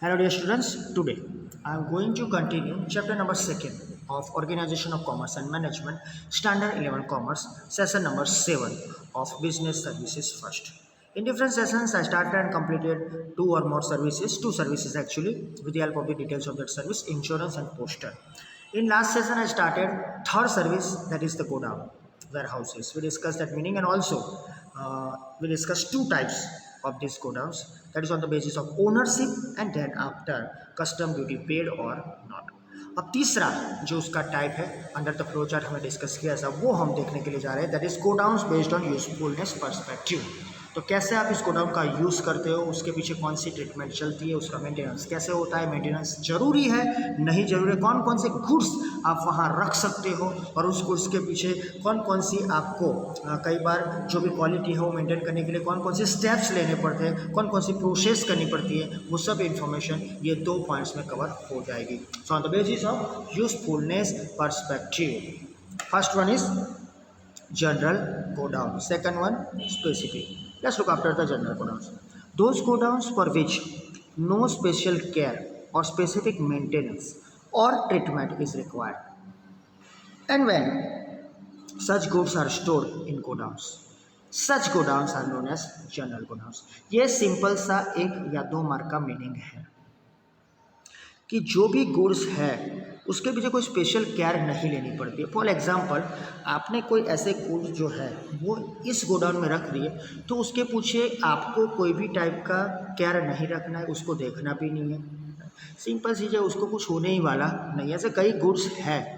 Hello dear students, today I am going to continue chapter number 2 of Organization of Commerce and Management, Standard 11 Commerce, session number 7 of Business Services first. In different sessions I started and completed two or more services, two services actually, with the help of the details of that service, insurance and postal. In last session I started third service, that is the go down warehouses. We discussed that meaning, and also we discussed two types of these godowns, that is on the basis of ownership and then after custom duty paid or not. अब तीसरा जो उसका type है under the flow chart हमें discuss किया था वो हम देखने के लिए जा रहे हैं, that is godowns based on usefulness perspective. तो कैसे आप इस गोडाउन का यूज़ करते हो, उसके पीछे कौन सी ट्रीटमेंट चलती है, उसका मेंटेनेंस कैसे होता है, मेंटेनेंस जरूरी है नहीं जरूरी है, कौन कौन से गुड्स आप वहाँ रख सकते हो और उस गुड्स के पीछे कौन कौन सी आपको कई बार जो भी क्वालिटी है वो मेंटेन करने के लिए कौन कौन से स्टेप्स लेने पड़ते हैं, कौन कौन सी प्रोसेस करनी पड़ती है, वो सब इन्फॉर्मेशन ये दो पॉइंट्स में कवर हो जाएगी. So on the basis of usefulness perspective, first one is general godown, second one specific. Let's look after the general godowns. Those godowns for which no special care or specific maintenance or treatment is required, and when such goods are stored in godowns, such godowns are known as general godowns. ये simple सा एक या दो mark का meaning है कि जो भी गुड्स है उसके पीछे कोई स्पेशल केयर नहीं लेनी पड़ती है. फॉर एग्जांपल आपने कोई ऐसे गुड्स जो है वो इस गोडाउन में रख दिए तो उसके पीछे आपको कोई भी टाइप का केयर नहीं रखना है, उसको देखना भी नहीं है. सिंपल चीज़ है, उसको कुछ होने ही वाला नहीं. ऐसे कई गुड्स है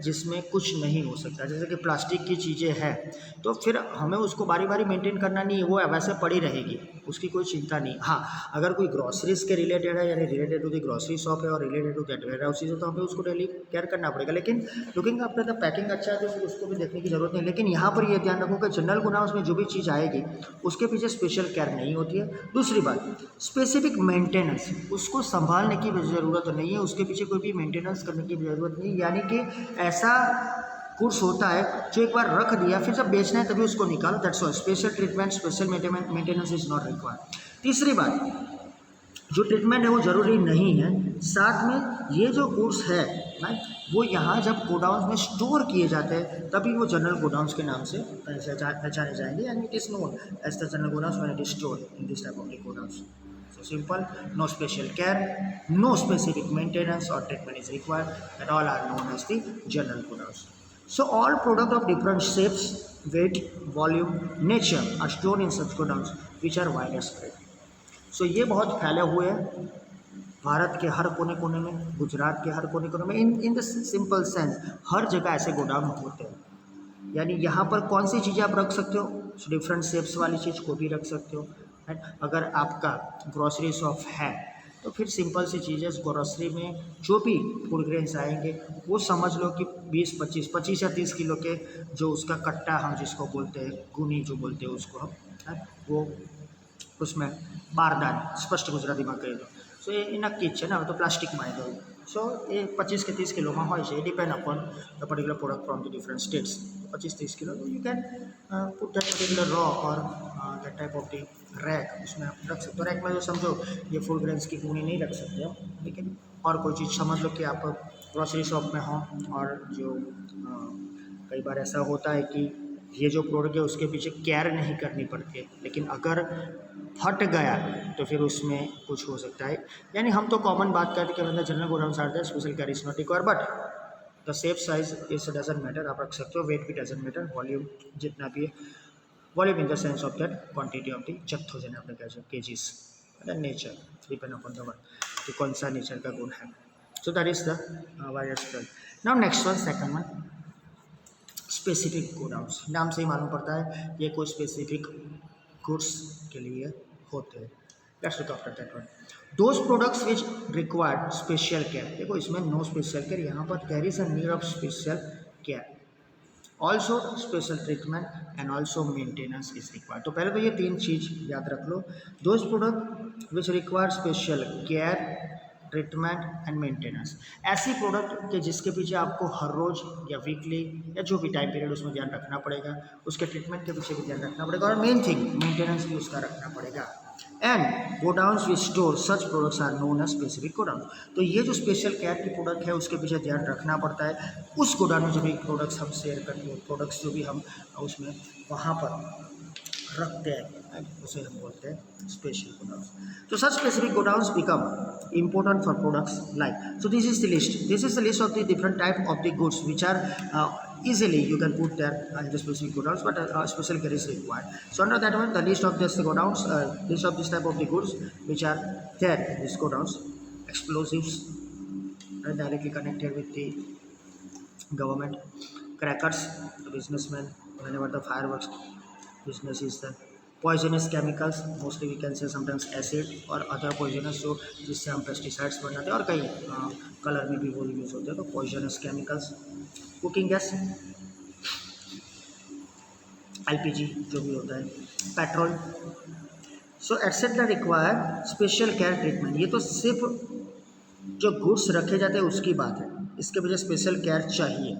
जिसमें कुछ नहीं हो सकता, जैसे कि प्लास्टिक की चीज़ें हैं तो फिर हमें उसको बारी बारी मेंटेन करना नहीं है, वो वैसे पड़ी रहेगी, उसकी कोई चिंता नहीं. हाँ, अगर कोई ग्रॉसरीज के रिलेटेड है यानी related to the grocery shop है और related to that warehouse है तो हमें उसको डेली केयर करना पड़ेगा. लेकिन लुकिंग आफ्टर द पैकिंग अच्छा है तो फिर उसको भी देखने की जरूरत नहीं. लेकिन यहाँ पर ये ध्यान रखो कि जनरल गोडाउन्स में जो भी चीज़ आएगी उसके पीछे स्पेशल केयर नहीं होती है. दूसरी बात, स्पेसिफिक मेंटेनेंस, उसको संभालने की ज़रूरत नहीं है, उसके पीछे कोई भी मेंटेनेंस करने की ज़रूरत नहीं. यानी कि ऐसा गुड्स होता है जो एक बार रख दिया फिर जब बेचना है तभी उसको निकालो, that's all. Special treatment, special maintenance is not required. तीसरी बात, जो ट्रीटमेंट है वो ज़रूरी नहीं है. साथ में ये जो गुड्स है वो यहाँ जब गोडाउन्स में स्टोर किए जाते हैं तभी वो जनरल गोडाउन्स के नाम से पहचाने जाएंगे, and it is known as the general godowns when it is stored in this type of the godowns. So simple, no special care, no specific maintenance or treatment is required, and all are known as the general godowns. So all product of different shapes, weight, volume, nature are stored in such godowns which are widespread. So ये बहुत फैले हुए हैं भारत के हर कोने कोने में, गुजरात के हर कोने कोने में. इन द सिंपल सेंस हर जगह ऐसे गोडाउन होते हैं. यानी यहाँ पर कौन सी चीज़ें आप रख सकते हो, डिफरेंट शेप्स वाली चीज़ को भी रख सकते हो. अगर आपका ग्रॉसरी शॉप है तो फिर सिंपल सी चीज़ है, ग्रॉसरी में जो भी फूड ग्रेन्स आएंगे वो समझ लो कि 20-25 या 30 किलो के जो उसका कट्टा हम जिसको बोलते हैं, गुनी जो बोलते हैं उसको हम, वो उसमें बारदान स्पष्ट गुजराती में कही दो. सो ये नक्की જ છે ને, હવે તો પ્લાસ્ટિકમાં આવી ગયું. સો એ 25 કે 30 કિલોમાં હોય છે. એ depend upon the particular product from the different states. 25-30 kilo you can put that particular raw और that type of the rack, उसमें आप रख सकते हो. रैक में जो समझो ये फुल ग्रेन्स की गुनी नहीं रख सकते हो, लेकिन और कोई चीज़ समझ लो कि आप ग्रॉसरी शॉप में हो और जो कई बार ऐसा होता है कि ये जो प्रोडक्ट है उसके पीछे केयर नहीं करनी पड़ती है, लेकिन अगर फट गया तो फिर उसमें कुछ हो सकता है. यानी हम तो कॉमन बात करते हैं कि general godowns are there, special care is not required, but the shape size is doesn't matter, आप रख सकते हो. वेट भी डजंट मैटर, वॉल्यूम जितना भी है, volume in the sense of that quantity of the जत्थो जिन्हें आपने कहा KGs, nature depend upon the word कि कौन सा नेचर का गुण है. So that is the wide spread. Now next one, second one, specific godowns. नाम से ही मालूम पड़ता है ये कोई स्पेसिफिक गुड्स के लिए होते हैं. Let's look after that one. Those products which required special care. देखो इसमें नो स्पेशल केयर, यहाँ पर there is a need of special care, also special treatment and also maintenance is required. तो पहले तो ये तीन चीज़ याद रख लो. Those product which require special care, treatment and maintenance. ऐसी प्रोडक्ट के जिसके पीछे आपको हर रोज़ या वीकली या जो भी टाइम पीरियड उसमें ध्यान रखना पड़ेगा, उसके ट्रीटमेंट के पीछे भी ध्यान रखना पड़ेगा, और मेन थिंग मेंटेनेंस भी उसका रखना पड़ेगा. And godowns which store such products are known as specific godown. तो ये जो स्पेशल केयर की प्रोडक्ट है उसके पीछे ध्यान रखना पड़ता है। उस गोडाउन में जो भी प्रोडक्ट्स हम शेयर करते हैं, प्रोडक्ट्स जो भी हम उसमें वहाँ पर रखते हैं, उसे हम बोलते हैं स्पेशल गोडाउन्स। तो such specific godowns become important for products like, so this is the list of the different type of the goods which are easily you can put there in the specific godowns, but special care is required. So under that one, the list of this godowns, list of this type of the goods which are there in these godowns: explosives directly connected with the government, crackers, the businessmen whenever the fireworks business is there, poisonous chemicals, mostly we can say sometimes acid और other poisonous, जो जिससे हम pesticides बनाते हैं और कई colour में भी वो यूज़ होते हैं, तो poisonous chemicals, cooking gas, LPG जो भी होता है, petrol, so et cetera require special care treatment. ये तो सिर्फ जो गुड्स रखे जाते हैं उसकी बात है, इसके वजह स्पेशल केयर चाहिए।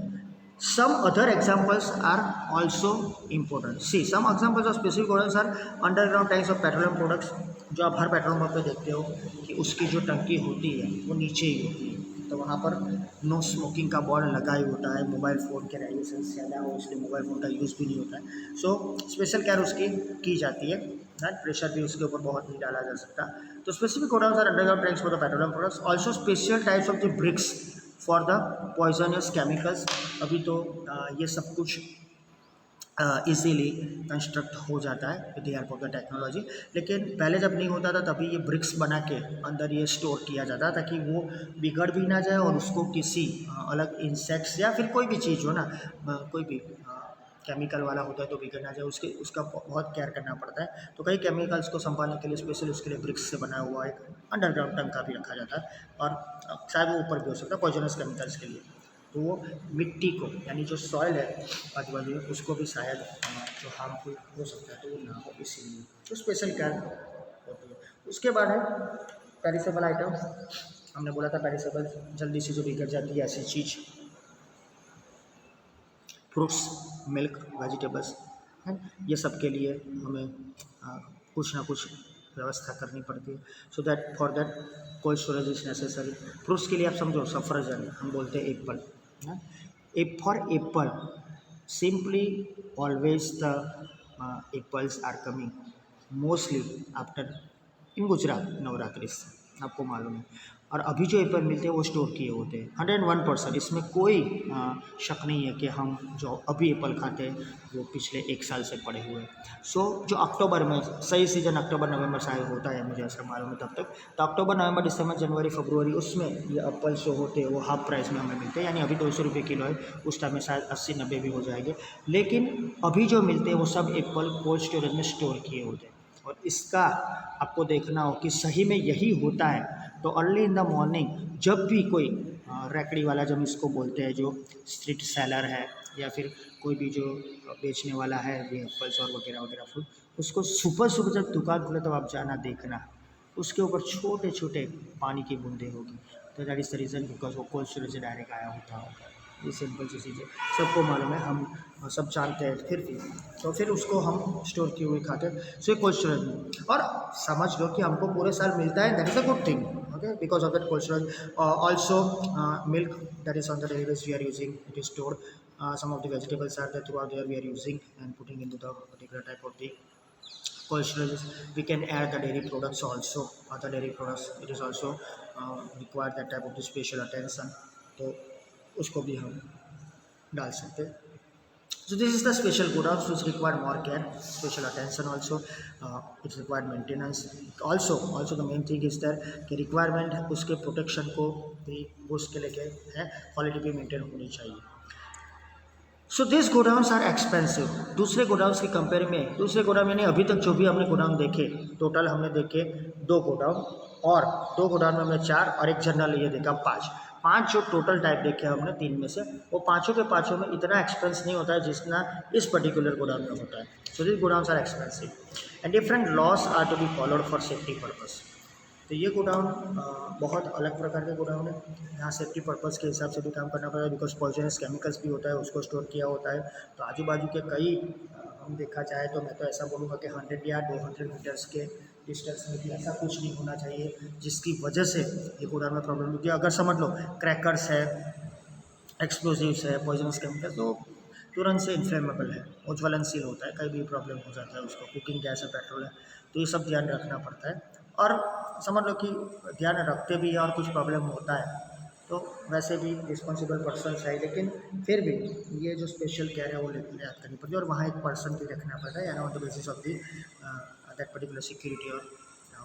Some other examples are also important. See, some examples of specific products are underground tanks of petroleum products, जो आप हर पेट्रोल पंप पे देखते हो कि उसकी जो टंकी होती है वो नीचे ही होती है, तो वहाँ पर नो स्मोकिंग का बोर्ड लगा ही होता है। मोबाइल फ़ोन के रेडिएशन ज़्यादा हो इसलिए मोबाइल फ़ोन का यूज़ भी नहीं होता है। सो स्पेशल केयर उसकी की जाती है, प्रेशर भी उसके ऊपर बहुत नहीं डाला जा सकता। तो specific godowns are underground tanks for the petroleum products, also special types of the bricks for the poisonous chemicals. अभी तो ये सब कुछ इजीली कंस्ट्रक्ट हो जाता है with the help of the technology, लेकिन पहले जब नहीं होता था तभी ये ब्रिक्स बना के अंदर ये स्टोर किया जाता ताकि वो बिगड़ भी ना जाए और उसको किसी अलग इंसेक्ट्स या फिर कोई भी चीज़ हो ना, कोई भी केमिकल वाला होता है तो बिगड़ ना जाए, उसका बहुत केयर करना पड़ता है। तो कई केमिकल्स को संभालने के लिए स्पेशल उसके लिए ब्रिक्स से बना हुआ एक अंडरग्राउंड टंका भी रखा जाता है, और शायद वो ऊपर भी हो सकता है पॉइजनस केमिकल्स के लिए। तो वो मिट्टी को यानी जो सॉइल है आजू बाजू में उसको भी शायद जो हार्मफुल हो सकता है तो वो ना हो, इसीलिए तो स्पेशल केयर होती है। उसके बाद है पेरिसेबल आइटम्स। हमने बोला था पेरिसेबल जल्दी से जो बिगड़ जाती है ऐसी चीज़, फ्रूट्स, मिल्क, वेजिटेबल्स है, ये सब के लिए हमें कुछ ना कुछ व्यवस्था करनी पड़ती है। So that for that cold storage is necessary. Fruits के लिए आप समझो सफरजन, हम बोलते हैं apple, for apple simply always the apples are coming mostly after in Gujarat Navratri, आपको मालूम है। और अभी जो एप्पल मिलते हैं वो स्टोर किए होते हैं 101%, इसमें कोई शक नहीं है कि हम जो अभी एप्पल खाते हैं वो पिछले 1 साल से पड़े हुए हैं। सो जो अक्टूबर में सही सीजन अक्टूबर नवंबर शायद होता है, मुझे ऐसा मालूम है तब तक, तो अक्टूबर नवंबर दिसंबर जनवरी फरवरी उसमें ये एप्पल जो होते हैं वो हाफ प्राइस में हमें मिलते हैं, यानी अभी 200 रुपये किलो है, उस टाइम में शायद 80-90 भी हो जाएंगे। लेकिन अभी जो मिलते हैं वो सब एप्पल कोल्ड स्टोरेज में स्टोर किए होते हैं। और इसका आपको देखना हो कि सही में यही होता है, तो अर्ली इन द मॉर्निंग जब भी कोई रैकड़ी वाला, जब इसको बोलते हैं, जो स्ट्रीट सेलर है या फिर कोई भी जो बेचने वाला है ये एप्पल्स और वगैरह वगैरह फूड, उसको सुबह सुबह जब दुकान खुले तब आप जाना देखना, उसके ऊपर छोटे छोटे पानी की बूंदें होगी, तो that is the reason because वो कोल्ड स्टोरेज से डायरेक्ट आया होता है। ये सिंपल सी चीज़ें सबको मालूम है, हम सब जानते हैं, फिर भी तो फिर उसको हम स्टोर किए हुए खाते हैं। सो कोल्ड स्टोरेज में, और समझ लो कि हमको पूरे साल मिलता है, that is a good thing, okay, because of that cold storage. Also milk that is on the daily base we are using, it is stored. some of the vegetables are there throughout there we are using and putting into the particular type of the cold storage. We can add the dairy products also, other dairy products, it is also require that type of the special attention, तो उसको भी हम डाल सकते हैं। So this is the special godowns which require more care, special attention also. It's required maintenance. Also the main thing is that कि requirement उसके protection को भी उसके लेके है, क्वालिटी भी मेंटेन होनी चाहिए। So this godowns are expensive दूसरे गोडाउन्स की कंपेयर में। दूसरे गोडाउन यानी अभी तक जो भी हमने गोडाउन देखे, टोटल हमने देखे 2 गोडाउन, और 2 गोडाउन में हमने 4 और एक जनरल ये देखा 5 जो टोटल टाइप देखे हमने 3 में से, वो पाँचों के पाँचों में इतना एक्सपेंस नहीं होता है जितना इस पर्टिकुलर गोडाउन में होता है। So this godowns are expensive and different loss are to be followed for safety purpose. तो ये गोडाउन बहुत अलग प्रकार के गोडाउन है, यहाँ सेफ्टी पर्पज़ के हिसाब से भी काम करना पड़ता है, बिकॉज पॉइजनस केमिकल्स भी होता है, उसको स्टोर किया होता है। तो आजू बाजू के कई हम देखा जाए तो मैं तो ऐसा बोलूँगा कि 100 या 200 मीटर्स के डिस्टेंस में भी ऐसा कुछ नहीं होना चाहिए जिसकी वजह से ये गोडाउन में प्रॉब्लम होती है। अगर समझ लो क्रैकर्स है, एक्सप्लोजिव्स है, पॉइजनस केमिकल, तो तुरंत से इन्फ्लेमेबल है, उज्ज्वलनशील होता है, कहीं भी प्रॉब्लम हो जाता है उसको, कुकिंग गैस है, पेट्रोल है, तो ये सब ध्यान रखना पड़ता है। और समझ लो कि ध्यान रखते भी हैं और कुछ प्रॉब्लम होता है तो वैसे भी रिस्पॉन्सिबल पर्सन है, लेकिन फिर भी ये जो स्पेशल केयर है वो याद करनी पड़ती है और वहाँ एक पर्सन भी रखना पड़ता है, on the basis of the that particular security और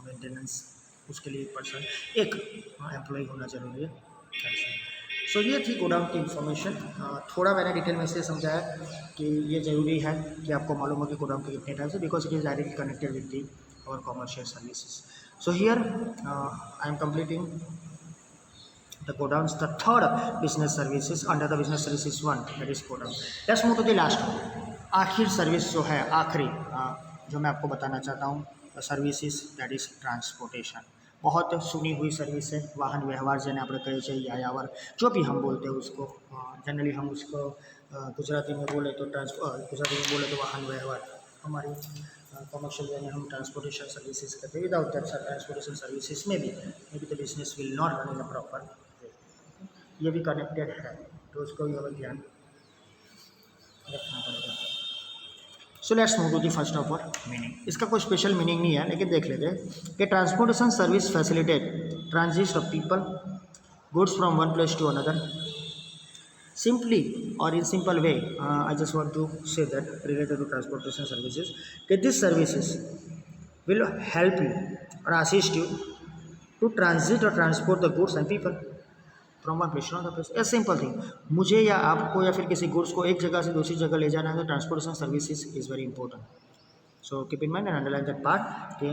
मेंटेनेंस, उसके लिए एक पर्सन, एक एम्प्लॉय होना जरूरी है। सो ये थी गोडाउन की इन्फॉर्मेशन। थोड़ा मैंने डिटेल में इसलिए समझाया कि ये ज़रूरी है कि आपको मालूम हो कि गोडाउन के कितने टाइप्स है, because it is directly connected with the और commercial services. So here I am completing the godowns, the third business services under the business services one, that is godown. Let's move to the last one. आखिर service जो है, आखिरी जो मैं आपको बताना चाहता हूँ सर्विसेज, दैट इज ट्रांसपोर्टेशन। बहुत सुनी हुई सर्विस है, वाहन व्यवहार જેને આપણે કહીએ છીએ यायावर, जो भी हम बोलते हैं उसको, जनरली हम उसको गुजराती में बोले तो गुजराती में बोले तो वाहन व्यवहार, हमारी कमर्शियल वे में हम ट्रांसपोर्टेशन सर्विसेज कहते हैं। विदाउट दैट ट्रांसपोर्टेशन सर्विसेज में भी may be the business will not run in a proper, ये भी कनेक्टेड है तो उसको भी हमें ध्यान रखना पड़ेगा। So let's move to the first of all meaning. इसका कोई स्पेशल मीनिंग नहीं है, लेकिन देख लेते हैं कि transportation service facilitate transit of people goods from one place to another. Simply or in simple way, I just want to say that related to transportation services, that these services will help you or assist you to transit or transport the goods and people from one place to another place. A simple thing, मुझे या आपको या फिर किसी goods को एक जगह से दूसरी जगह ले जाना है तो transportation services is very important. So keep in mind and underline that part कि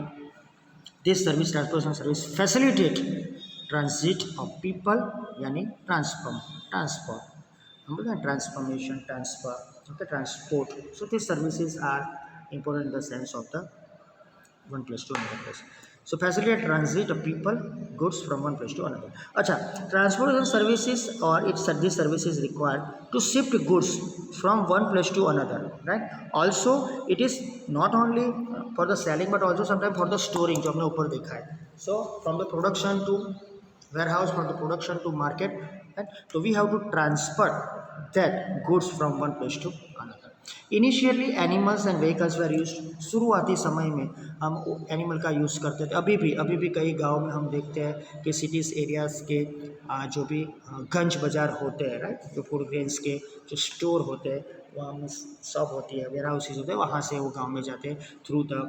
this service, transportation service facilitate transit of people, यानी ट्रांसपोर्ट, हम बोलते हैं transformation, transfer, okay, transport. So this services are important in the sense of the one place to another place. So facilitate transit of people, goods from one place to another. अच्छा, transportation services or its this service is required to shift goods from one place to another, right? Also it is not only for the selling but also sometimes for the storing, जो हमने ऊपर देखा है। So from the production to warehouse, from the production to market, right? So we have to transfer that goods from one place to another. Initially animals and vehicles were use, शुरुआती समय में हम animal का use करते थे। अभी भी कई गांव में हम देखते हैं कि सिटीज़ एरियाज़ के जो भी गंज बाज़ार होते हैं, राइट, जो फूड ग्रेन्स के जो स्टोर होते हैं, वहाँ में शॉप होती है, वेयर हाउसेज होते हैं, वहाँ से वो गाँव में जाते हैं through the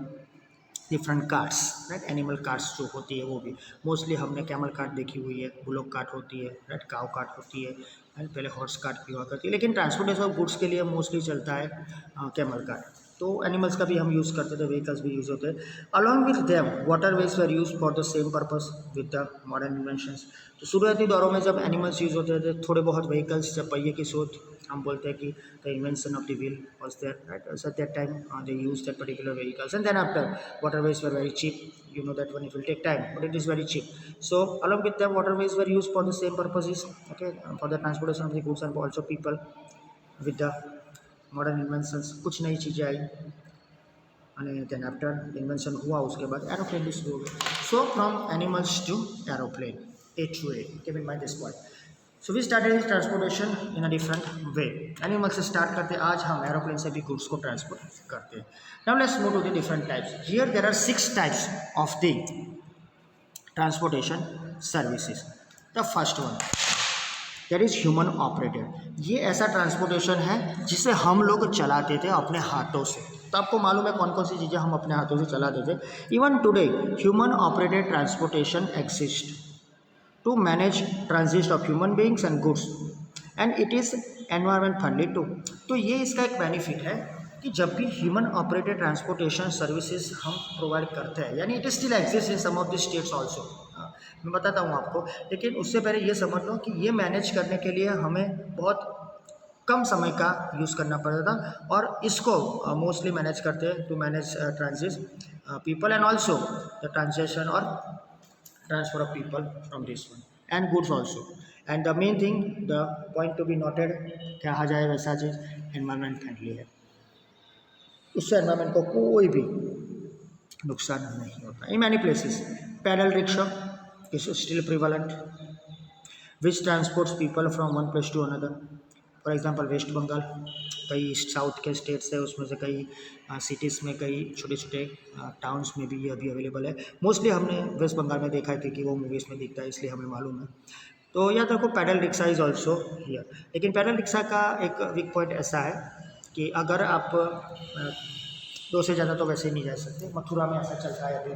different carts, right, animal carts जो होती है वो भी मोस्टली हमने कैमल कार्ट देखी हुई है, बुलोक कार्ट होती है, राइट, काव कार्ट होती है, एंड पहले हॉर्स कार्ट भी हुआ करती है, लेकिन ट्रांसपोर्टेशन ऑफ गुड्स के लिए मोस्टली चलता है कैमल कार्ट। तो एनिमल्स का भी हम यूज़ करते थे, व्हीकल्स भी यूज़ होते हैं। Along with them water veg were use for the same purpose with the modern inventions. तो शुरुआती दौरों में जब एनिमल्स यूज़ होते थे, थोड़े बहुत व्हीकल्स, जब पहिए की शोध, हम बोलते हैं कि the invention of the wheel was there, right, so at that time they use that particular vehicles and then after waterways were very cheap. You know that one, it will take time, but it is very cheap. So along with them waterways were used for the same purposes, okay, for the transportation of the goods and also people. With the modern inventions कुछ नई चीज़ें आई, and then after invention हुआ उसके बाद aeroplane भी शुरू हो गया। So from animals to aeroplane, A to A, keep in mind this point. So we started transportation in a different way. Animal से स्टार्ट करते, आज हम एरोप्लेन से भी गुड्स को ट्रांसपोर्ट करते हैं। Now let's move to the different types. Here there are 6 types of the transportation services. The first one, that is human operated. ये ऐसा ट्रांसपोर्टेशन है जिसे हम लोग चलाते थे अपने हाथों से। तो आपको मालूम है कौन कौन सी चीज़ें हम अपने हाथों से चलाते थे। Even today human operated transportation exist to manage transit of human beings and goods and it is environment friendly too। तो ये इसका एक बेनिफिट है कि जब भी ह्यूमन ऑपरेटेड ट्रांसपोर्टेशन सर्विसेज हम प्रोवाइड करते हैं, यानी it still exist in some of the states also, मैं बताता हूँ आपको, लेकिन उससे पहले ये समझ लो कि ये मैनेज करने के लिए हमें बहुत कम समय का यूज़ करना पड़ता था और इसको मोस्टली मैनेज करते हैं to manage transit people and also the transaction और transfer of people from this one and goods also, and the main thing, the point to be noted, कहा जाए वैसा चीज़ एनवायरनमेंट फ्रेंडली है, उससे एनवायरनमेंट को कोई भी नुकसान नहीं होता. In many places pedal rickshaw is still prevalent which transports people from one place to another. For example West Bengal, कई साउथ के स्टेट्स है उसमें से कई सिटीज़ में, कई छोटे छोटे टाउन्स में भी ये अभी अवेलेबल है. मोस्टली हमने वेस्ट बंगाल में देखा है क्योंकि वो मूवीज़ में दिखता है इसलिए हमें मालूम है. तो याद रखो pedal rickshaw is also here. लेकिन पैडल रिक्शा का एक वीक पॉइंट ऐसा है कि अगर आप दो से ज़्यादा तो वैसे ही नहीं जा सकते. मथुरा में ऐसा चल रहा है अभी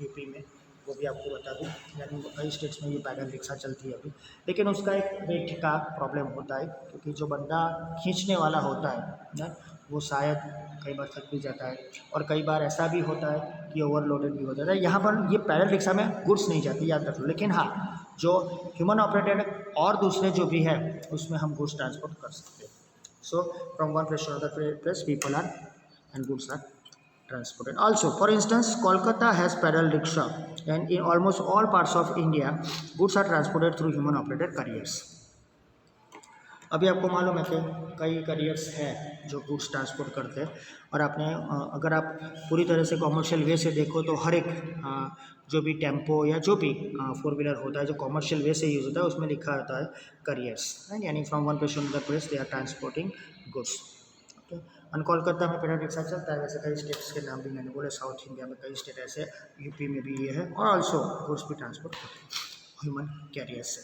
यूपी में, वो भी आपको बता दूँ. यानी कई स्टेट्स में ये पैडल रिक्शा चलती है अभी. लेकिन उसका एक वेट का प्रॉब्लम होता है क्योंकि जो बंदा खींचने वाला होता है ना वो शायद कई बार थक भी जाता है और कई बार ऐसा भी होता है कि ओवरलोडेड भी हो जाता है. यहाँ पर ये पैडल रिक्शा में गुड्स नहीं जाती, याद रख लो. लेकिन हाँ, जो ह्यूमन ऑपरेटेड और दूसरे जो भी है उसमें हम गुड्स ट्रांसपोर्ट कर सकते हैं. So from one place to other place people are and goods are transported. Also, for instance, Kolkata has pedal rickshaw, and in almost all parts of India, goods are transported through human-operated carriers. अभी आपको मालूम है कि कई careers हैं जो goods transport करते हैं. और आपने अगर आप पूरी तरह से कॉमर्शियल वे से देखो तो हर एक जो भी टेम्पो या जो भी फोर व्हीलर होता है जो कॉमर्शियल वे से यूज़ होता है उसमें लिखा होता है करियर्स, यानी from one place to another place they are transporting goods. और कोलकाता में पैडल रिक्शा चलता है. वैसे कई स्टेट्स के नाम भी मैंने बोले, साउथ इंडिया में कई स्टेट ऐसे, यूपी में भी ये है. और ऑल्सो गुड्स भी ट्रांसपोर्ट करते हैं ह्यूमन कैरियर से.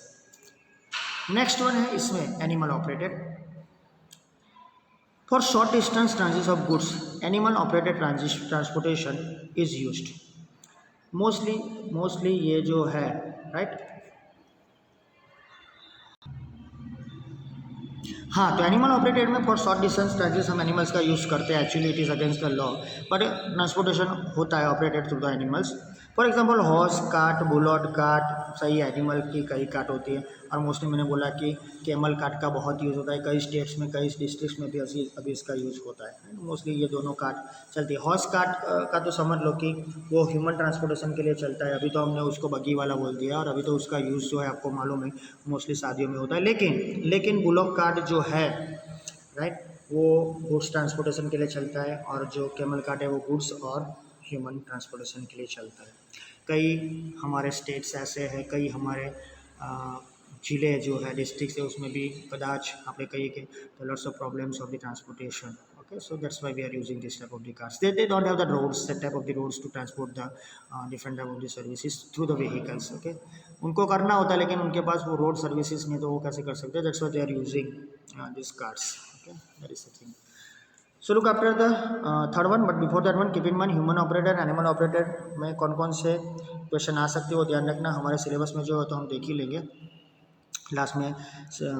नेक्स्ट वन है इसमें animal operated. For short distance transit of goods animal operated transportation is used. Mostly ये जो है राइट. हाँ, तो एनिमल ऑपरेटेड में फॉर शॉर्ट डिस्टेंस ट्रांजिट हम एनिमल्स का यूज़ करते हैं. Actually it is against the law but transportation होता है operated through the animals. For example horse cart, bullock cart, सही एनिमल की कई कार्ट होती है. और मोस्टली मैंने बोला कि कैमल कार्ट का बहुत यूज़ होता है. कई स्टेट्स में, कई डिस्ट्रिक्ट्स में भी अभी इसका यूज़ होता है. मोस्टली ये दोनों कार्ट चलती है. हॉर्स कार्ट का तो समझ लो कि वो ह्यूमन ट्रांसपोर्टेशन के लिए चलता है. अभी तो हमने उसको बग्गी वाला बोल दिया और अभी तो उसका यूज़ जो है आपको मालूम है मोस्टली शादियों में होता है. लेकिन बुलॉक कार्ट जो है राइट वो गुड्स ट्रांसपोर्टेशन के लिए चलता है. और जो कैमल कार्ट है वो गुड्स और ह्यूमन ट्रांसपोर्टेशन के लिए चलता है. कई हमारे स्टेट्स ऐसे हैं, कई हमारे जिले जो है डिस्ट्रिक्ट है उसमें भी कदाच आपने कही कि तो lots of problems of the transportation. Okay, so that's why we are using this type of the cars. They don't have the roads, that type of the roads to transport the different type of the services through the vehicles. Okay, उनको करना होता है लेकिन उनके पास वो road services नहीं तो वो कैसे कर सकते हैं. That's why they are using these cars. Okay, that is the thing. So look after the third one, but before that one keep in mind human operated, animal operated में कौन कौन से क्वेश्चन आ सकते हैं वो ध्यान रखना. हमारे सिलेबस में जो है तो हम देख ही लेंगे. लास्ट में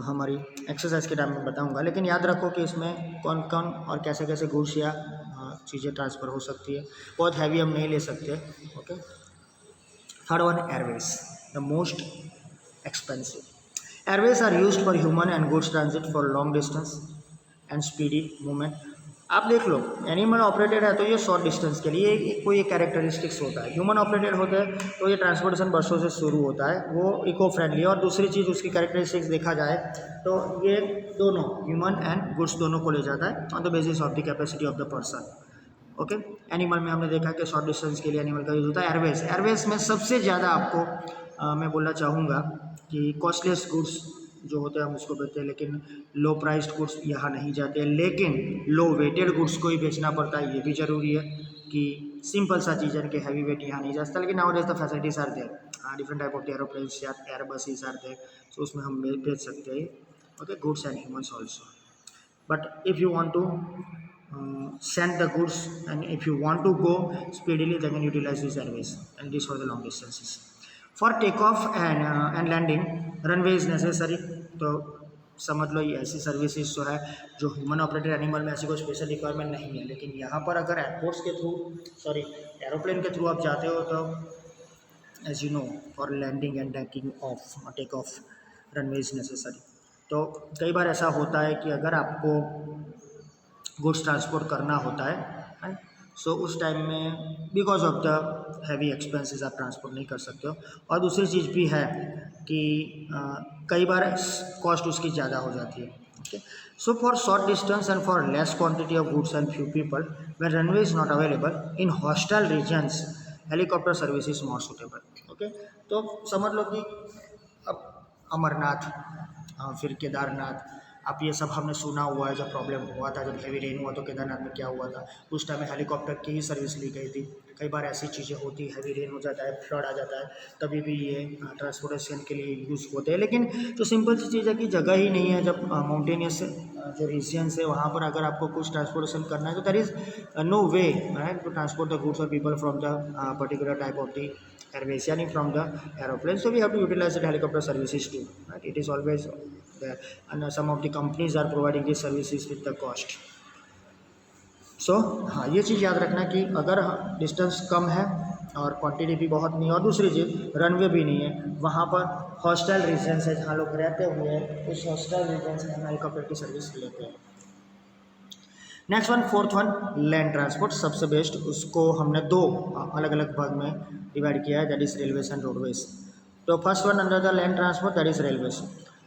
हमारी एक्सरसाइज के टाइम में बताऊंगा. लेकिन याद रखो कि इसमें कौन कौन और कैसे कैसे गुड्स या चीज़ें ट्रांसफ़र हो सकती है. बहुत हैवी हम नहीं ले सकते. Okay. Third one airways, the most expensive. Airways are used for human and goods transit for long distance and speedy movement. आप देख लो एनिमल ऑपरेटेड है तो ये शॉर्ट डिस्टेंस के लिए कोई एक कैरेक्टरिस्टिक्स होता है. ह्यूमन ऑपरेटेड होता है तो ये ट्रांसपोर्टेशन बसों से शुरू होता है, वो इको फ्रेंडली. और दूसरी चीज़ उसकी कैरेक्टरिस्टिक्स देखा जाए तो ये दोनों ह्यूमन एंड गुड्स दोनों को ले जाता है on the basis of the capacity of the person. Okay. Animal में हमने देखा कि शॉर्ट डिस्टेंस के लिए एनिमल का यूज होता है. एयरवेज में सबसे ज़्यादा आपको मैं बोलना चाहूँगा कि कॉस्टलेस गुड्स जो होते हैं हम उसको बेचते हैं. लेकिन लो प्राइस्ड गुड्स यहाँ नहीं जाते. लेकिन लो वेटेड गुड्स को ही बेचना पड़ता है. ये भी ज़रूरी है कि सिंपल सा चीज़ है कि हैवी वेट यहाँ नहीं जाता. लेकिन now days the facilities are there, different type of the aeroplanes या एयरबसेस आर देयर, सो उसमें हम बेच सकते हैं. Okay, goods and humans also. But if you want to send the goods and if you want to go speedily then you utilize this airways and this for the long distances. For takeoff and landing runway is necessary. तो समझ लो ये ऐसी services जो है जो human operated animal में ऐसी कोई स्पेशल रिक्वायरमेंट नहीं है. लेकिन यहाँ पर अगर एयरपोर्ट्स के थ्रू एरोप्लेन के थ्रू आप जाते हो तो as you know for landing and take off runway is necessary. तो कई बार ऐसा होता है कि अगर आपको गुड्स ट्रांसपोर्ट करना होता है सो उस टाइम में because of the heavy expenses आप ट्रांसपोर्ट नहीं कर सकते हो. और दूसरी चीज़ भी है कि कई बार कॉस्ट उसकी ज़्यादा हो जाती है. Okay, so for short distance and for less quantity of goods and few people, when runway is not available in hostile regions, helicopter service is more suitable. Okay, तो समझ लो कि अब अमरनाथ फिर केदारनाथ, आप ये सब हमने सुना हुआ है। जब प्रॉब्लम हुआ था, जब हेवी रेन हुआ तो केदारनाथ में क्या हुआ था, उस टाइम में हेलीकॉप्टर की ही सर्विस ली गई थी। कई बार ऐसी चीज़ें होती, हैवी रेन हो जाता है, फ्लड आ जाता है, तभी भी ये ट्रांसपोर्टेशन के लिए यूज़ होते हैं। लेकिन जो सिंपल सी चीज़ है कि जगह ही नहीं है, जब माउंटेनियस जो रीजन्स है वहाँ पर अगर आपको कुछ ट्रांसपोर्टेशन करना है तो there is no way right to transport the goods और people from the particular type of the airways, yani from the aeroplane. So we have to utilize the helicopter services too, right? It is always there, and some of the companies are providing these services with the cost. So हाँ, ये चीज़ याद रखना कि अगर distance कम है और quantity भी बहुत नहीं है, और दूसरी चीज़ रनवे भी नहीं है, वहाँ पर हॉस्टल रीजन्स है जहाँ लोग रहते हुए हैं, उस हॉस्टल रीजन्स में हम हेलीकॉप्टर की सर्विस लेते हैं। Next one, fourth one, land transport, सबसे बेस्ट। उसको हमने दो अलग अलग भाग में डिवाइड किया है, that is railways and roadways. तो first one under the land transport, that is railways.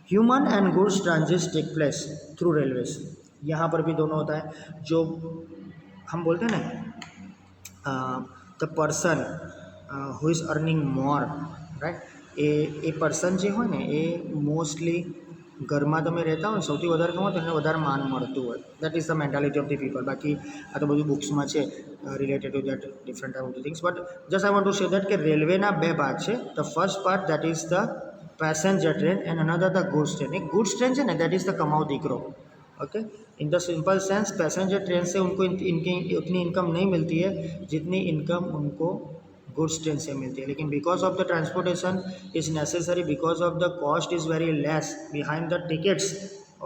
Human and goods transit take place through railways. यहाँ पर भी दोनों होता है। जो हम बोलते हैं ना, the person who is earning more, right, A person જે હોય ને એ મોસ્ટલી ઘરમાં તમે રહેતા હોય સૌથી વધારે કહો તો એને વધારે માન મળતું હોય. That is the mentality of the people. બાકી આ તો બધું બુક્સમાં છે related to that different type of the things. But just I want to say that કે રેલવેના બે ભાગ છે. The first part that is the passenger train and another the goods train. एक गुड्स ट्रेन है ना, दैट इज़ द कमाओ दीकरो. Okay, in the simple sense passenger train से उनको इनकी उतनी इनकम नहीं मिलती है जितनी इनकम उनको गुड्स ट्रेन से मिलती है. लेकिन because of the transportation is necessary, because of the cost is very less behind the tickets.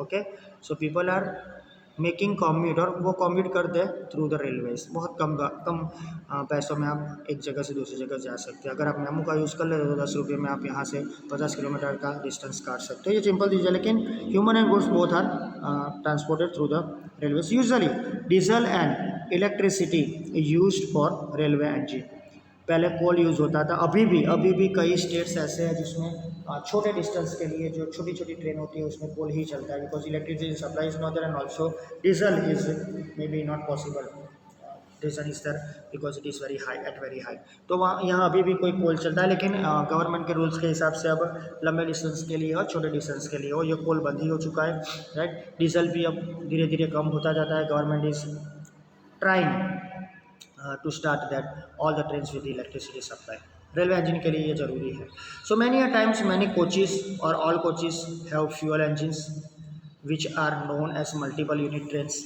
Okay, so people are making commute, और वो कॉम्यूट करते हैं थ्रू द रेलवेज. बहुत कम पैसों में आप एक जगह से दूसरी जगह जा सकते हैं. अगर आप मेमू का यूज़ कर लेते हो तो 10 रुपये में आप यहाँ से 50 किलोमीटर का डिस्टेंस काट सकते हो. ये सिंपल चीज़ है. लेकिन human and goods both are transported through the railways. Usually diesel and electricity used for railway engine. पहले कोल यूज़ होता था, अभी भी कई स्टेट्स ऐसे हैं जिसमें छोटे डिस्टेंस के लिए जो छोटी छोटी ट्रेन होती है उसमें कोल ही चलता है. Because electricity supply is not there and also diesel is may be not possible. Diesel is there because it is very high at very high. तो वहाँ यहाँ अभी भी कोई कोल चलता है. लेकिन गवर्नमेंट के रूल्स के हिसाब से अब लंबे डिस्टेंस के लिए और छोटे डिस्टेंस के लिए हो ये कोल बंद ही हो चुका है. राइट, डीजल भी अब धीरे धीरे कम होता जाता है. Government is trying to start that all the trains with electricity supply. Railway engine के लिए ये ज़रूरी है. So many a times many coaches और all coaches have fuel engines which are known as multiple unit trains.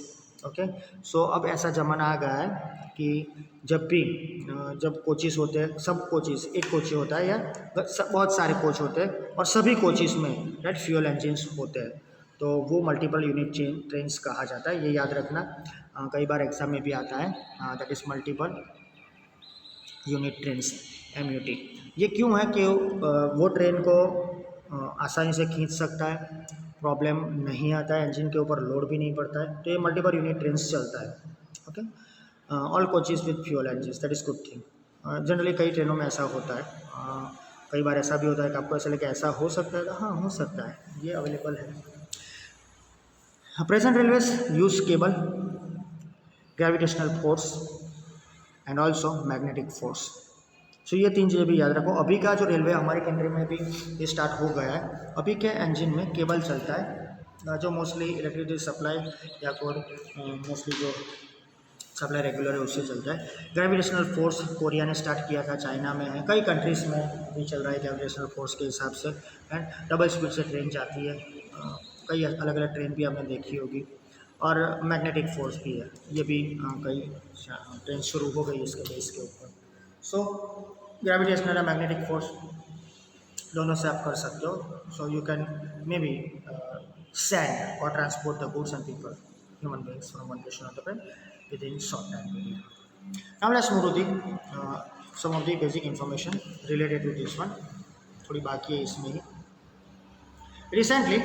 Okay, so अब ऐसा ज़माना आ गया है कि जब कोचेस होते हैं, सब कोचेस, एक कोच होता है या बहुत सारे कोच होते हैं और सभी कोचेस में राइट फ्यूल इंजन्स होते हैं, तो वो मल्टीपल यूनिट ट्रेन्स कहा जाता है. ये याद रखना, कई बार एग्जाम में भी आता है. That is multiple unit trains, MUT. ये क्यों है कि वो ट्रेन को आसानी से खींच सकता है, प्रॉब्लम नहीं आता है, इंजन के ऊपर लोड भी नहीं पड़ता है, तो ये मल्टीपल यूनिट ट्रेन्स चलता है. Okay, all coaches with fuel engines, that is good thing. Generally कई ट्रेनों में ऐसा होता है. कई बार ऐसा भी होता है कि आपको ऐसा लगे ऐसा हो सकता है, तो हाँ हो सकता है, ये अवेलेबल है. Present railways use cable, gravitational force and also magnetic force. So ये तीन चीज़ें भी याद रखो. अभी का जो रेलवे हमारी कंट्री में भी ये स्टार्ट हो गया है. अभी के इंजन में केबल चलता है जो मोस्टली इलेक्ट्रिसिटी सप्लाई या फिर मोस्टली जो सप्लाई रेगुलर है उससे चलता है. ग्रेविटेशनल फोर्स कोरिया ने स्टार्ट किया था, चाइना में है, कई कंट्रीज़ में भी चल रहा है ग्रेविटेशनल फोर्स के हिसाब से. एंड डबल स्पीड से ट्रेन जाती है. कई अलग अलग ट्रेन भी आपने देखी होगी. और मैग्नेटिक फोर्स भी है, ये भी कई ट्रेन शुरू हो गई इसके बेस के ऊपर. सो ग्रेविटेशनल और मैग्नेटिक फोर्स दोनों से आप कर सकते हो. So you can maybe send और transport the goods and people, human beings from one location to another within short time period. Now let's move to the some of the basic information related to this one. थोड़ी बाकी है इसमें ही. Recently,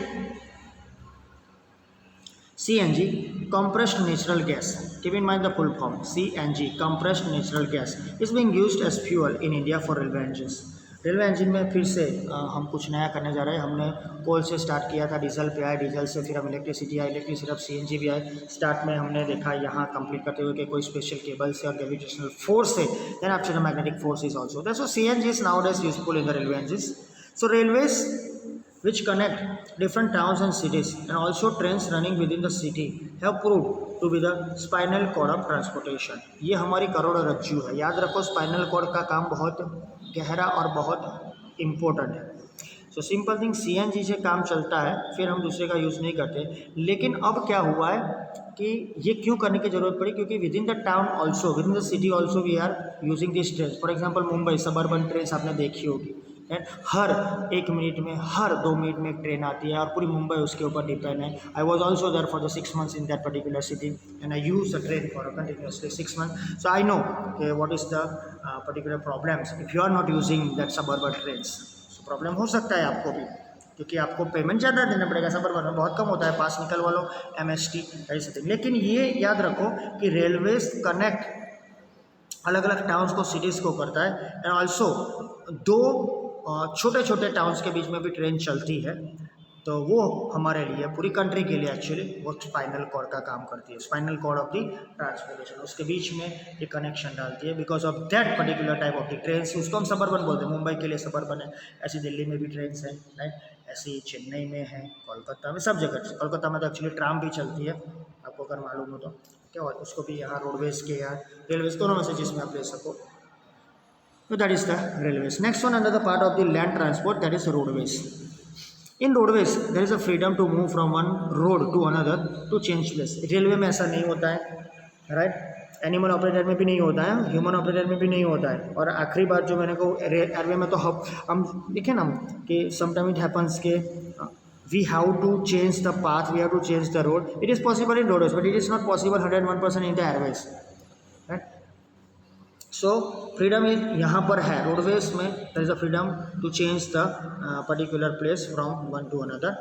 CNG, compressed natural gas, keep in mind the full form, CNG, compressed natural gas, is being used as fuel in India for railway engines. Railway engine में फिर से हम कुछ नया करने जा रहे हैं। हमने कोल से स्टार्ट किया था, डीजल पे आए, डीजल से फिर हम इलेक्ट्रिसिटी आए, इलेक्ट्रिसिटी अब सीएनजी भी आए। स्टार्ट में हमने देखा यहाँ कंप्लीट करते हुए कि कोई स्पेशल केबल से और ग्रेविटेशनल फोर्स से, then after the magnetic force is also there. So CNG is nowadays useful in the railway engines. So railways which connect different towns and cities and also trains running within the city have proved to be the spinal cord of transportation। ये हमारी करोड़रज्जु है। याद रखो spinal cord का काम बहुत गहरा और बहुत इम्पोर्टेंट है। सो सिंपल थिंग, सीएनजी से काम चलता है, फिर हम दूसरे का यूज़ नहीं करते। लेकिन अब क्या हुआ है कि ये क्यों करने की ज़रूरत पड़ी, क्योंकि within the town also, within the city also we are using this train. For example Mumbai suburban train आपने देखी होगी, हर 1 मिनट में, हर 2 मिनट में एक ट्रेन आती है और पूरी मुंबई उसके ऊपर डिपेंड है। I was also there for the 6 months इन that particular city and I use the train for continuously 6 months। So I know what is the particular problems if you are not using that suburban trains. So problem हो सकता है आपको भी, क्योंकि आपको payment ज़्यादा देना पड़ेगा। सबअर्बन में बहुत कम होता है, पास निकल वालों एमएसटी ऐसे। लेकिन ये याद रखो कि रेलवेज कनेक्ट अलग अलग टाउन्स को, सिटीज़ को करता है एंड ऑल्सो दो छोटे छोटे टाउन्स के बीच में भी ट्रेन चलती है। तो वो हमारे लिए, पूरी कंट्री के लिए एक्चुअली वो स्पाइनल कॉर्ड का काम करती है, spinal cord of the transportation. उसके बीच में एक कनेक्शन डालती है। Because of that particular type of the train, उसको हम सबअर्बन बोलते हैं। मुंबई के लिए सबअर्बन है, ऐसी दिल्ली में भी ट्रेन है, राइट, ऐसी चेन्नई में है, कोलकाता में, सब जगह। कोलकाता में तो एक्चुअली ट्राम भी चलती है, आपको अगर मालूम हो तो। क्या उसको भी यहाँ रोडवेज के या रेलवेज दोनों में से जिसमें आप ले सको। So that is the railways. Next one, another part of the land transport, that is roadways. In roadways there is a freedom to move from one road to another to change place. Railway में ऐसा नहीं होता है, right. Animal operator में भी नहीं होता है, ह्यूमन ऑपरेटर में भी नहीं होता है। और आखिरी बात जो मैंने को रेलवे में तो हम देखें ना कि समटाइम इट हैपन्स के we have to change the path, we have to change the road. It is possible in roadways, but it is not possible 101% in the airways, right? So freedom यहाँ पर है roadways में, there is a freedom to change the particular place from one to another.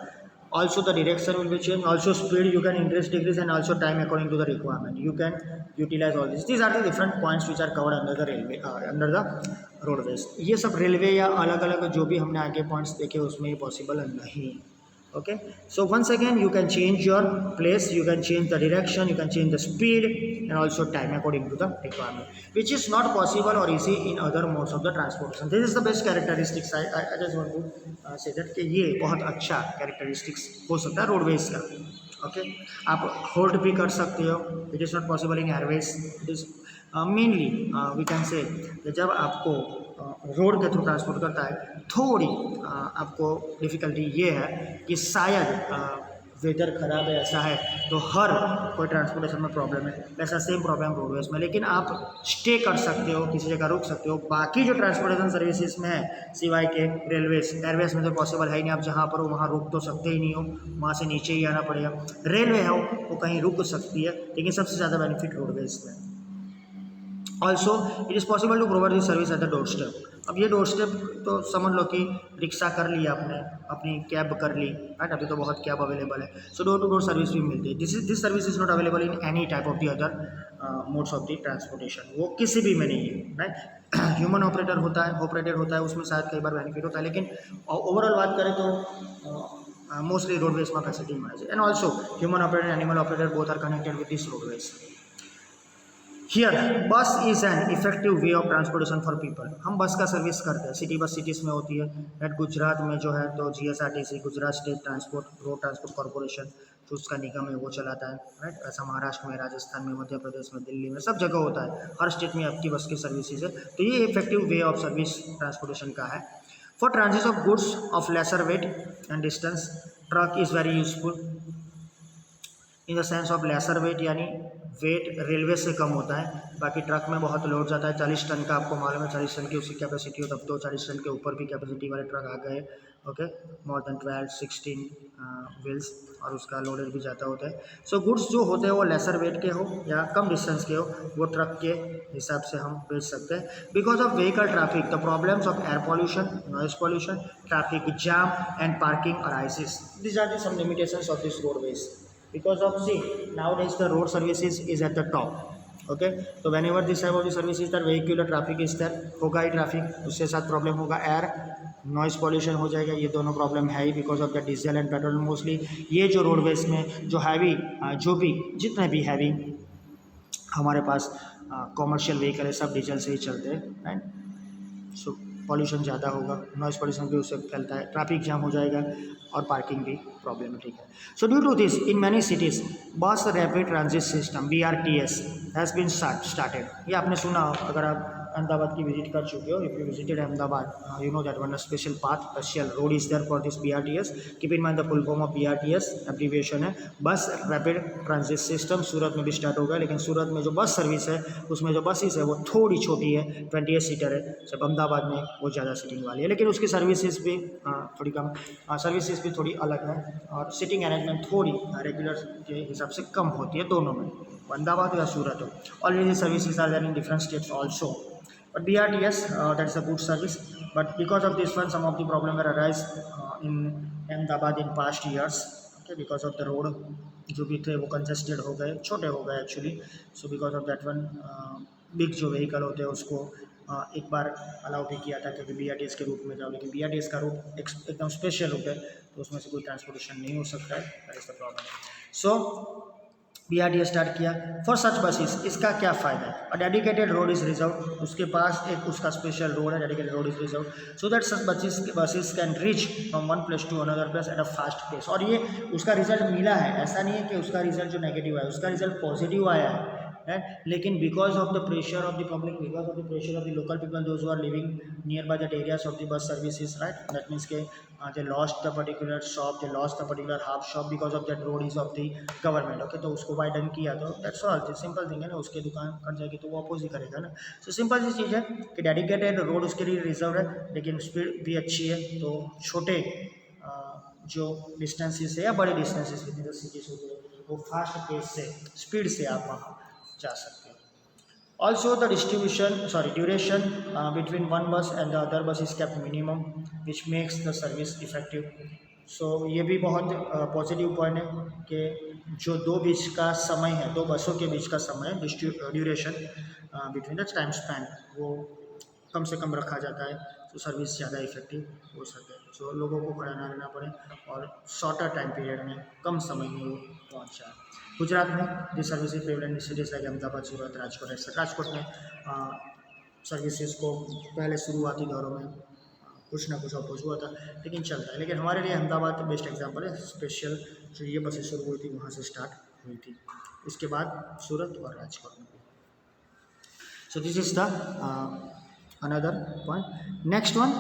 Also the direction will be change, also speed you can increase decrease and also time according to the requirement you can utilize all this. These are the different points which are covered under the railway, under the roadways. ये सब railway या अलग अलग जो भी हमने आगे points देखे उसमें ये पॉसिबल नहीं। Okay, so once again you can change your place, you can change the direction, you can change the speed and also time according to the requirement, which is not possible or easy in other modes of the transportation. This is the best characteristics. I just want to say that कि ये बहुत अच्छा characteristics हो सकता है roadways का। Okay, आप hold भी कर सकते हो, it is not possible in airways. It is mainly we can say जब आपको रोड के थ्रू ट्रांसपोर्ट करता है, थोड़ी आपको डिफ़िकल्टी ये है कि शायद वेदर ख़राब है, ऐसा है तो हर कोई ट्रांसपोर्टेशन में प्रॉब्लम है, वैसा सेम प्रॉब्लम रोडवेज में। लेकिन आप स्टे कर सकते हो, किसी जगह रुक सकते हो। बाकी जो ट्रांसपोर्टेशन सर्विसेज में है सिवाय के रेलवेज, एयरवेज में तो पॉसिबल है ही नहीं, आप जहाँ पर हो वहाँ रुक तो सकते ही नहीं हो, वहाँ से नीचे ही आना पड़ेगा। रेलवे है वो कहीं रुक सकती है, लेकिन सबसे ज़्यादा बेनिफिट रोडवेज में। Also it is possible to provide this service at the door step. अब ये डोर स्टेप तो समझ लो कि रिक्शा कर लिया आपने, अपनी कैब कर ली, राइट। अभी तो बहुत कैब अवेलेबल है, सो डोर टू डोर सर्विस भी मिलती है। This service is not available in any type of the other modes of the transportation, वो किसी भी में नहीं है, राइट। ह्यूमन ऑपरेटर होता है, उसमें शायद कई बार बेनिफिट होता है, लेकिन ओवरऑल बात करें तो मोस्टली रोडवेज में फैसिलिटी मिल and also human operator, animal operator both are connected with this roadways. Here bus is an effective way of transportation for people. हम बस का सर्विस करते हैं, सिटी बस सिटीज़ में होती है, राइट। गुजरात में जो है तो GSRTC, Gujarat state transport road transport corporation, जो उसका निगम है वो चलाता है, राइट। ऐसा महाराष्ट्र में, राजस्थान में, मध्य प्रदेश में, दिल्ली में, सब जगह होता है। हर स्टेट में आपकी बस की सर्विसेज है, तो ये effective way of service transportation का है। For transit of goods of lesser weight and distance, truck is very useful in the sense of lesser weight, यानी वेट रेलवे से कम होता है। बाकी ट्रक में बहुत लोड जाता है, 40 टन का आपको मालूम है, 40 टन की उसकी कैपेसिटी हो, तब तो 40 टन के ऊपर भी कैपेसिटी वाले ट्रक आ गए। ओके, मोर देन 12-16 व्हील्स, और उसका लोडेड भी ज़्यादा होता है। सो गुड्स जो होते हैं वो लेसर वेट के हो या कम डिस्टेंस के हो, वो ट्रक के हिसाब से हम बेच सकते हैं। Because of vehicle traffic, the problems of air pollution, noise pollution, traffic jam and parking arises, these are the some limitations of this roadways. Because of see nowadays the road services is at the top, okay. तो whenever this type of the service is there vehicular traffic is there, होगा ही traffic, उसके साथ problem होगा, air noise pollution हो जाएगा, ये दोनों प्रॉब्लम है ही because of the diesel and petrol. Mostly ये जो रोडवेज में जो हैवी जो भी जितने भी हैवी हमारे पास कॉमर्शियल व्हीकल है सब डीजल से ही चलते हैं, राइट। सो पॉल्यूशन ज़्यादा होगा, नॉइस पॉल्यूशन भी उससे फैलता है, ट्रैफिक जाम हो जाएगा और पार्किंग भी प्रॉब्लमेटिक है। So due to this in many cities bus rapid transit system BRTS has been started. ये आपने सुना हो अगर आप अहमदाबाद की विजिट कर चुके हो, if you visited Ahmedabad you know that one special path special road is there for this BRTS। Keep in mind the full form of BRTS, abbreviation है बस रैपिड ट्रांजिट सिस्टम। सूरत में भी स्टार्ट होगा, लेकिन सूरत में जो बस सर्विस है उसमें जो बसेस है वो थोड़ी छोटी है, 28 सीटर है, जब अहमदाबाद में वो ज़्यादा सीटिंग वाली है, लेकिन उसकी सर्विसेज भी थोड़ी कम, सर्विसेज भी थोड़ी अलग है और सीटिंग अरेंजमेंट थोड़ी रेगुलर के हिसाब से कम होती है दोनों में, अहमदाबाद या सूरत हो। Already services are there in different states also, but BRTS that is a good service, but because of this one some of the problem were arise in Ahmedabad in past years, okay, because of the road जो भी थे वो congested हो गए, छोटे हो गए actually. So because of that one big जो व्हीकल होते हैं उसको एक बार अलाउ भी किया था क्योंकि BRTS के रूट में जाओ, लेकिन BRTS का रूट एकदम स्पेशल रूट है तो उसमें से कोई ट्रांसपोर्टेशन नहीं हो सकता है, that is the problem. So BRTS start किया फॉर सच बसेस। इसका क्या फ़ायदा है? A dedicated road is reserve, उसके पास एक उसका स्पेशल रोड है, dedicated road is reserve so that such buses can reach from one place to another place at a fast pace. और ये उसका रिजल्ट मिला है, ऐसा नहीं है कि उसका रिजल्ट जो नेगेटिव आया, उसका रिजल्ट पॉजिटिव आया है, लेकिन because of the pressure of the public, because of the pressure of the local people those who are living nearby that areas of the bus services, right, that means के they lost the particular shop, they lost the particular half shop because of that road is of the government, okay। तो उसको widen किया, तो that's all, simple thing है ना, उसके दुकान cut जाएगी तो वो अपोज ही करेगा ना। सो सिंपल सी चीज़ है कि डेडिकेटेड रोड उसके लिए रिजर्व है, लेकिन स्पीड भी अच्छी है, तो छोटे जो डिस्टेंसेस है या बड़े distances with in the cities हो गए वो फास्ट पेस से स्पीड से आप वहाँ जा सकते हो। Also the duration between one bus and the other bus is kept minimum, which makes the service effective. So ये भी बहुत पॉजिटिव पॉइंट है कि जो दो बीच का समय है, दो बसों के बीच का समय duration between the time span वो कम से कम रखा जाता है, तो सर्विस ज़्यादा इफेक्टिव हो सके, सो लोगों को खड़ा ना रहना पड़े और शॉर्टर टाइम पीरियड में कम समय में वो पहुँच जाए। गुजरात में this service is prevalent in cities like Ahmedabad, Surat, Rajkot etcetera. Rajkot में सर्विसेज को पहले शुरुआती दौरों में कुछ ना कुछ अपोज हुआ था, लेकिन चलता है। लेकिन हमारे लिए अहमदाबाद बेस्ट एग्जांपल है, स्पेशल जो ये बसें शुरू हुई थी वहाँ से स्टार्ट हुई थी, इसके बाद सूरत और राजकोट में। So this is the another point. Next one,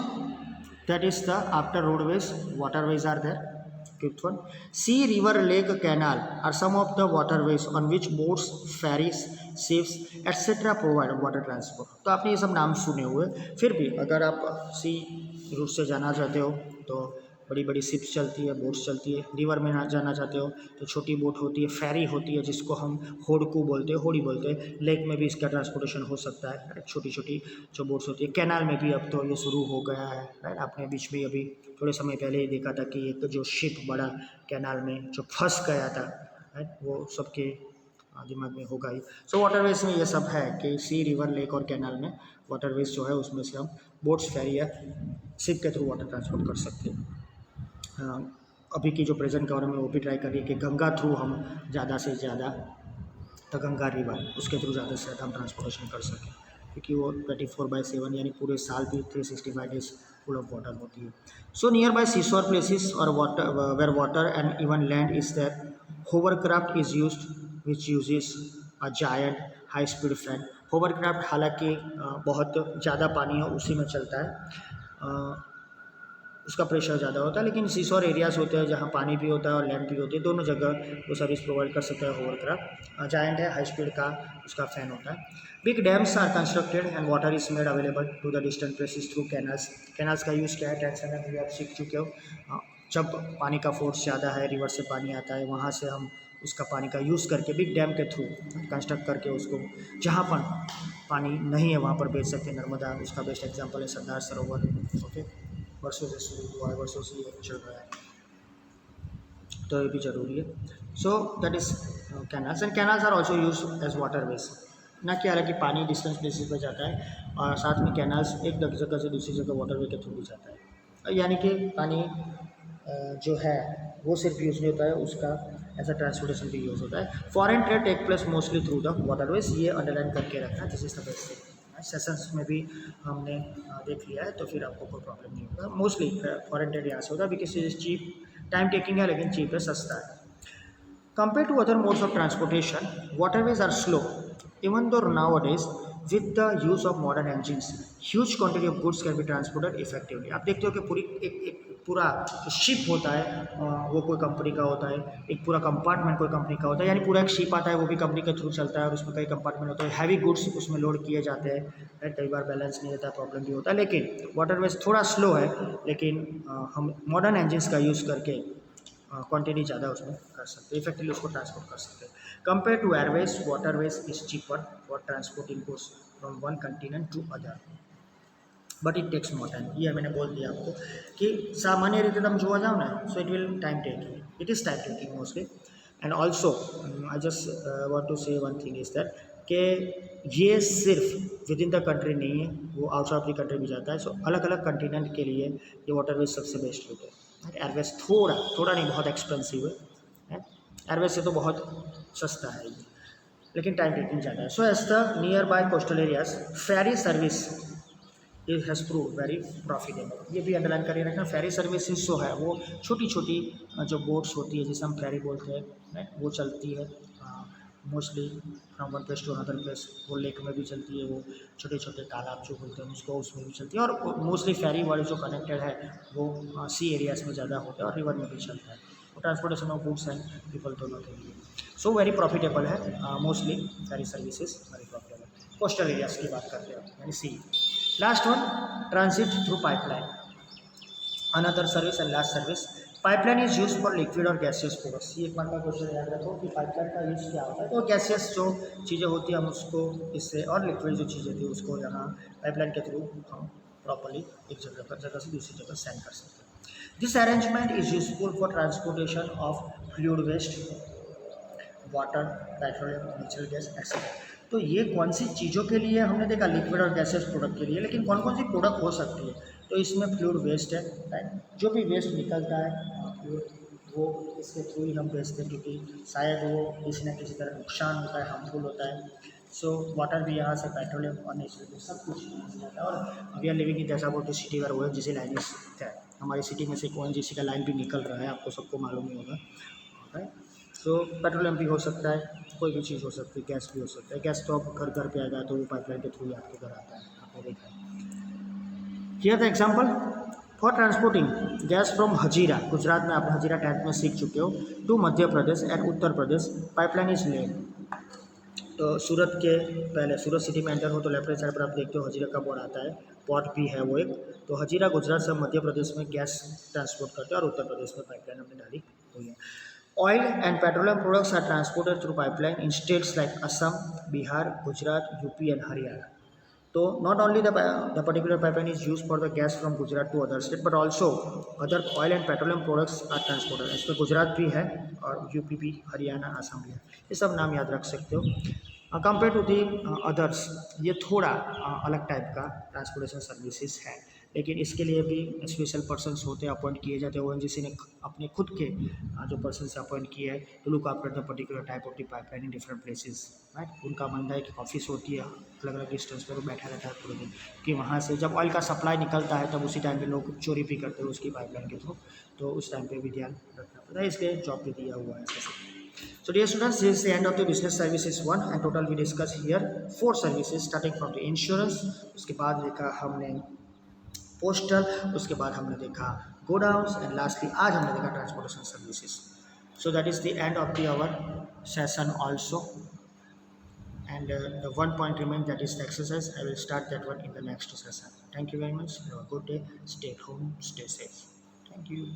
that is the after roadways, waterways are there. Fifth one, sea, river, lake, canal are some of the waterways on which boats, ferries, ships etc. provide water transport. तो आपने ये सब नाम सुने हुए, फिर भी अगर आप सी रूट से जाना चाहते हो तो बड़ी बड़ी शिप्स चलती है, बोट्स चलती है। रिवर में ना जाना चाहते हो तो छोटी बोट होती है, फेरी होती है जिसको हम होड़कू बोलते हैं, होड़ी बोलते हैं। लेक में भी इसका ट्रांसपोर्टेशन हो सकता है, छोटी छोटी जो बोट्स होती है। कैनाल में भी अब तो ये शुरू हो गया है, राइट। आपने बीच में अभी थोड़े समय पहले ही देखा था कि एक जो शिप बड़ा कैनाल में जो फंस गया था, राइट, वो सबके दिमाग में होगा ही। सो वाटरवेज में ये सब है कि सी, रिवर, लेक और कैनाल में वाटरवेज जो है उसमें से हम बोट्स, फेरी या शिप के थ्रू वाटर ट्रांसपोर्ट कर सकते हैं। अभी की जो प्रेजेंट गवर्नमेंट वो भी ट्राई कर रही है कि गंगा थ्रू हम ज़्यादा से ज़्यादा, तो गंगा रिवर उसके थ्रू ज़्यादा से ज़्यादा हम ट्रांसपोर्टेशन कर सकें, क्योंकि वो 24/7 यानी पूरे साल भी 365 डेज फुल ऑफ वाटर होती है। So near by seashore places और water where water and even land is there, hovercraft is used which uses a giant high speed fan. Hovercraft हालांकि बहुत ज़्यादा पानी हो उसी में चलता है, उसका प्रेशर ज़्यादा होता है, लेकिन सीशोर एरियाज होते हैं जहाँ पानी भी होता है और लैंड भी होती है, दोनों जगह वो सर्विस प्रोवाइड कर सकता है होवरक्राफ्ट। जायंट है, हाई स्पीड का उसका फैन होता है। Big dams are constructed and water is made available to the distant places through canals. Canals का यूज़ क्या है, टेंशन है, आप सीख चुके हो। जब पानी का फोर्स ज़्यादा है, रिवर से पानी आता है, वहाँ से हम उसका पानी का यूज़ करके बिग डैम के थ्रू कंस्ट्रक्ट करके उसको जहाँ पर पानी नहीं है वहाँ पर भेज सकते हैं। नर्मदा उसका बेस्ट एग्जाम्पल है, सरदार सरोवर, ओके, वर्षों से शुरू हुआ है, वर्षों से ये चल रहा है, तो ये भी जरूरी है। So that is canals and canals are also use as waterways. ना कि हालांकि पानी डिस्टेंस प्लेसेस पर जाता है और साथ में कैनाल्स एक जगह से दूसरी जगह वाटरवे के थ्रू भी जाता है, यानी कि पानी जो है वो सिर्फ यूज़ नहीं होता है, उसका ऐसा ट्रांसपोर्टेशन भी यूज़ होता है। Foreign trade take place mostly through the waterways, ये अंडरलाइन करके रखना, this is the best sessions में भी हमने देख लिया है, तो फिर आपको कोई प्रॉब्लम नहीं होगा। मोस्टली फॉरेन ट्रेड यहाँ से होता है because is cheap, time taking है लेकिन चीप है, सस्ता है। Compared to other modes of transportation, waterways are slow. Even though nowadays, with the use of modern engines, huge quantity of goods can be transported effectively. आप देखते हो कि पूरी एक पूरा शिप होता है, वो कोई कंपनी का होता है, एक पूरा कंपार्टमेंट कोई कंपनी का होता है, यानी पूरा एक शिप आता है वो भी कंपनी के थ्रू चलता है और उसमें कई कंपार्टमेंट होते हैं, हैवी गुड्स उसमें लोड किए जाते हैं, राइट। कई बार बैलेंस नहीं रहता, प्रॉब्लम भी होता है, लेकिन वाटरवेज थोड़ा स्लो है, लेकिन हम मॉडर्न इंजन्स का यूज़ करके क्वांटिटी ज़्यादा उसमें कर सकते हैं, इफेक्टिवली उसको ट्रांसपोर्ट कर सकते हैं। Compare to airways, waterways is cheaper for transporting goods from one continent to other, but it takes more time. ये मैंने बोल दिया आपको कि सामान्य रीते तुम જોવા जाओ ना, so it will time taking, it is time taking mostly. And also I just want to say one thing is that कि ये सिर्फ विद इन द कंट्री नहीं है, वो आउटसाइड ऑफ द कंट्री भी जाता है। सो अलग अलग कंटिनेंट के लिए ये वाटरवेज सबसे बेस्ट रूट है। एयरवेज थोड़ा थोड़ा नहीं, बहुत एक्सपेंसिव है, एयरवेज से तो बहुत सस्ता है ये, लेकिन टाइम टेकिंग ज़्यादा है। So as the nearby coastal areas, ferry service it has prove very profitable. ये भी अंडरलाइन करके रखना, फेरी सर्विसेज जो है वो छोटी छोटी जो बोट्स होती है जिसे हम फेरी बोलते हैं, राइट, वो चलती है mostly from one place to another place. वो लेक में भी चलती है, वो छोटे छोटे तालाब जो बोलते हैं उसको, उसमें भी चलती है, और मोस्टली फेरी वाले जो कनेक्टेड है वो सी एरियाज में ज़्यादा होते हैं और रिवर में भी चलता है। वो transportation of goods and people दोनों के लिए सो वेरी प्रॉफिटेबल है। Mostly ferry services very profitable. Coastal areas की बात करते हैं यानी sea. Last one, transit through pipeline, another service and last service. Pipeline is use for liquid और गैसियस प्रोडक्ट्स। ये एक बार का क्वेश्चन याद रखो कि पाइपलाइन का यूज़ क्या होता है, तो गैसियस जो चीज़ें होती है हम उसको इससे, और लिक्विड जो चीज़ें थी उसको यहाँ पाइपलाइन के थ्रू हम प्रॉपरली एक जगह से दूसरी जगह सेंड कर सकते हैं। This arrangement is useful for transportation of fluid waste, water, petroleum, natural gas etcetera. तो ये कौन सी चीज़ों के लिए हमने देखा, लिक्विड और गैसेस प्रोडक्ट के लिए, लेकिन कौन कौन सी प्रोडक्ट हो सकती है, तो इसमें फ्लूइड वेस्ट है, राइट, जो भी वेस्ट निकलता है फ्लूइड वो इसके थ्रू ही हम भेजते हैं, क्योंकि शायद वो किसी न किसी तरह नुकसान होता है, हार्मफुल होता है। सो वाटर भी यहाँ से, पेट्रोलियम और नेचुरल गैस सब कुछ यहाँ से जाता है। और वी आर लिविंग इन जैसा बोलते सिटी पर, ओ जिसे लाइन है, हमारी सिटी में से ONGC का लाइन भी निकल रहा है, आपको सबको मालूम ही होगा, राइट। सो पेट्रोलियम भी हो सकता है, कोई भी चीज़ हो सकती है, गैस भी हो सकता है। गैस तो अब घर घर पे आ जाए तो वो पाइपलाइन के थ्रू ही आपके घर आता है, आपने देखा है। Here the example for transporting gas from Hazira, Gujarat में आप हजीरा टैंक में सीख चुके हो, to Madhya Pradesh and Uttar Pradesh, pipeline is laid. तो सूरत के पहले सूरत सिटी में एंटर हो तो लेफ्ट हैंड साइड पर आप देखते हो हजीरा का बोर्ड आता है, पोर्ट भी है वो एक। तो हजीरा गुजरात से मध्य प्रदेश में गैस ट्रांसपोर्ट करते हैं और उत्तर प्रदेश में पाइपलाइन अपनी डाली हुई है। Oil and petroleum products are transported through pipeline in states like Assam, Bihar, Gujarat, UP and Haryana. So not only the particular pipeline is used for the gas from Gujarat to other state, but also other oil and petroleum products are transported. इसमें गुजरात भी है और UP भी, हरियाणा, असम भी है, ये सब नाम याद रख सकते हो। कंपेयर टू दी अदर्स, ये थोड़ा अलग टाइप का ट्रांसपोर्टेशन सर्विसेज है, लेकिन इसके लिए भी स्पेशल पर्सन्स होते हैं, अपॉइंट किए जाते हैं। ONGC ने अपने खुद के जो पर्सन से अपॉइंट किया है to look after the particular type of the pipeline in different places, right. उनका मानना है कि ऑफिस होती है अलग अलग डिस्टेंस पर, वो बैठा रहता है पूरे दिन, कि वहाँ से जब ऑयल का सप्लाई निकलता है तब उसी टाइम पे लोग चोरी भी करते हैं उसकी पाइपलाइन के थ्रू, तो उस टाइम पे भी ध्यान रखना पड़ता है, इसलिए जॉब भी दिया हुआ है ऐसे। So dear students, this is the end of the business services 1 and total we discuss here 4 services starting from the insurance, उसके बाद देखा हमने पोस्टल, उसके बाद हमने देखा गोडाउन्स एंड लास्टली आज हमने देखा transportation services. So that is the end of the our session also and the one point remains, that is the exercise. I will start that one in the next session. Thank you very much. Have a good day. Stay at home, stay safe. Thank you.